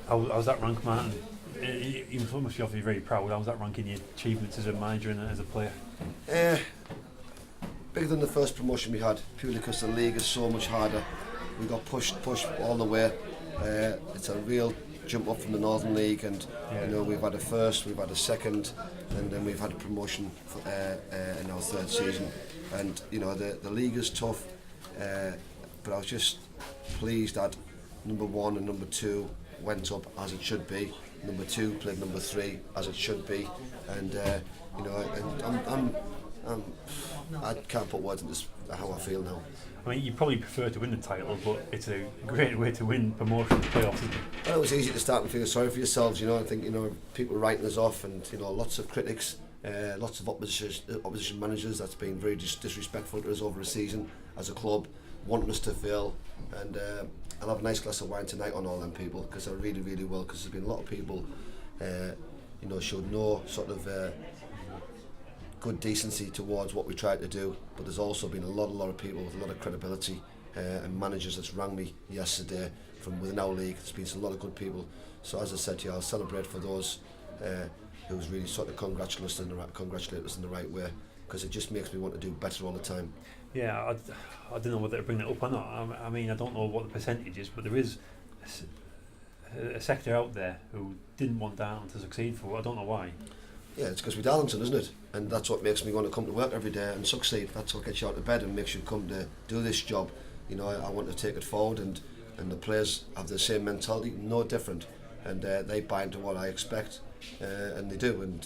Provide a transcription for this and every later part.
How's that rank, Martin? You must be obviously very proud. How's that ranking your achievements as a manager and as a player? Bigger than the first promotion we had, purely because the league is so much harder. We got pushed all the way. It's a real jump up from the Northern League, and we've had a first, we've had a second, and then we've had a promotion in our third season. And the league is tough, but I was just pleased that number 1 and number 2 went up as it should be. Number 2 played number 3 as it should be, and I can't put words into how I feel now. I mean, you probably prefer to win the title, but it's a great way to win promotion and playoffs, isn't it? Well, it was easy to start and feel sorry for yourselves. I think people writing us off, and lots of critics, lots of opposition managers that's been very disrespectful to us over a season as a club, wanting us to fail. And I'll have a nice glass of wine tonight on all them people, because I really, really will. Because there's been a lot of people, showed no sort of good decency towards what we tried to do, but there's also been a lot of people with a lot of credibility and managers that's rang me yesterday from within our league. There's been a lot of good people, so as I said to you, I'll celebrate for those who's really sort of congratulate us in the right way, because it just makes me want to do better all the time. Yeah, I don't know whether to bring that up or not. I mean, I don't know what the percentage is, but there is a sector out there who didn't want Darlington to succeed for. I don't know why. Yeah, it's because we're Darlington, isn't it? And that's what makes me want to come to work every day and succeed. That's what gets you out of bed and makes you come to do this job. I want to take it forward, and the players have the same mentality, no different, and they buy into what I expect, and they do. And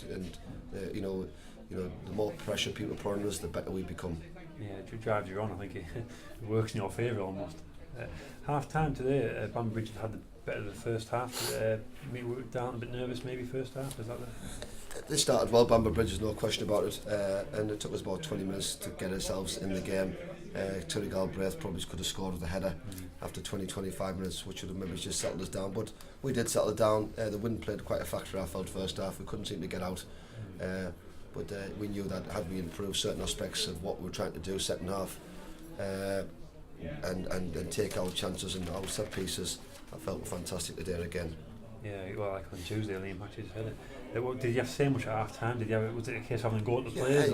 the more pressure people put on us, the better we become. Yeah, it drives you on. I think it works in your favour almost. Half time today, Bamber had the better of the first half. We were down a bit nervous, maybe first half. Is that They started well, Bamber Bridge, there's no question about it, and it took us about 20 minutes to get ourselves in the game. Terry Galbraith probably could have scored with a header after 20-25 minutes, which would have maybe just settled us down, but we did settle down. The wind played quite a factor, I felt, first half. We couldn't seem to get out, but we knew that had we improved certain aspects of what we were trying to do second half, and take our chances and our set pieces, I felt fantastic today again. Yeah, well, like on Tuesday, Liam Hatch's header. Did you have to say much at half time? Was it a case of having to go to the players?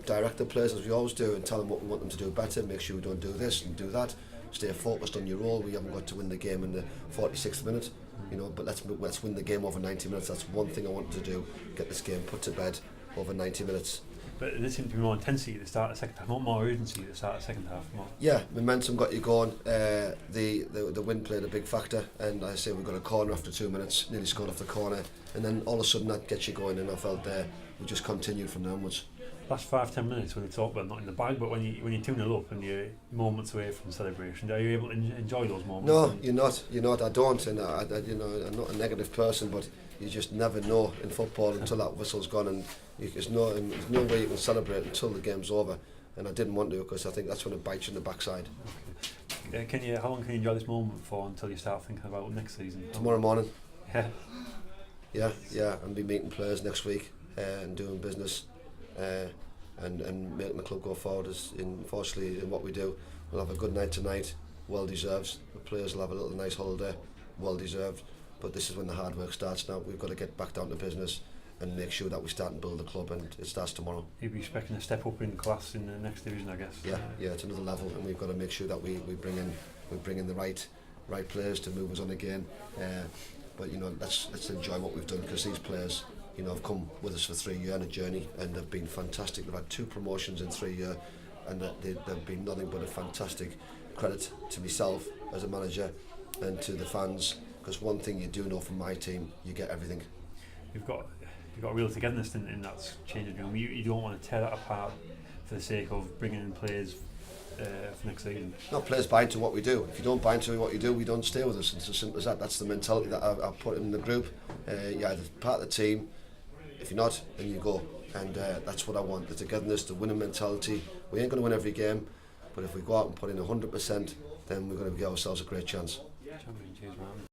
Direct the players as we always do, and tell them what we want them to do better. Make sure we don't do this and do that. Stay focused on your role. We haven't got to win the game in the 46th minute, but let's win the game over 90 minutes. That's one thing I wanted to do: get this game put to bed over 90 minutes. But there seemed to be more intensity at the start of the second half, not more urgency at the start of the second half. More. Yeah, momentum got you going. The wind played a big factor, and I say we got a corner after 2 minutes, nearly scored off the corner, and then all of a sudden that gets you going, and I felt we just continued from there onwards. Last 5-10 minutes when you talk about not in the bag, but when you're 2-0 up and you're moments away from celebration, are you able to enjoy those moments? No, you're not. I don't, and I'm not a negative person, but you just never know in football until that whistle's gone, and there's no way you can celebrate until the game's over, and I didn't want to, because I think that's when it bites you in the backside. Okay. How long can you enjoy this moment for until you start thinking about next season? Tomorrow morning. Yeah. Yeah, and be meeting players next week and doing business and making the club go forward. Unfortunately, in what we do, we'll have a good night tonight, well deserved. The players will have a little nice holiday, well deserved. But this is when the hard work starts now. We've got to get back down to business and make sure that we start and build the club, and it starts tomorrow. You'll be expecting a step up in class in the next division, I guess. Yeah, it's another level, and we've got to make sure that we bring in the right players to move us on again. But let's enjoy what we've done, because these players have come with us for 3 years on a journey, and they've been fantastic. They've had 2 promotions in 3 years, and they've been nothing but a fantastic credit to myself as a manager and to the fans, because one thing you do know from my team, you get everything. You've got real togetherness in that changing room. You don't want to tear that apart for the sake of bringing in players for next season. Not players buy into what we do. If you don't buy into what you do, we don't stay with us. It's as simple as that. That's the mentality that I've put in the group. You're either part of the team. If you're not, then you go. And that's what I want, the togetherness, the winning mentality. We ain't going to win every game, but if we go out and put in 100%, then we're going to give ourselves a great chance. Cheers, man.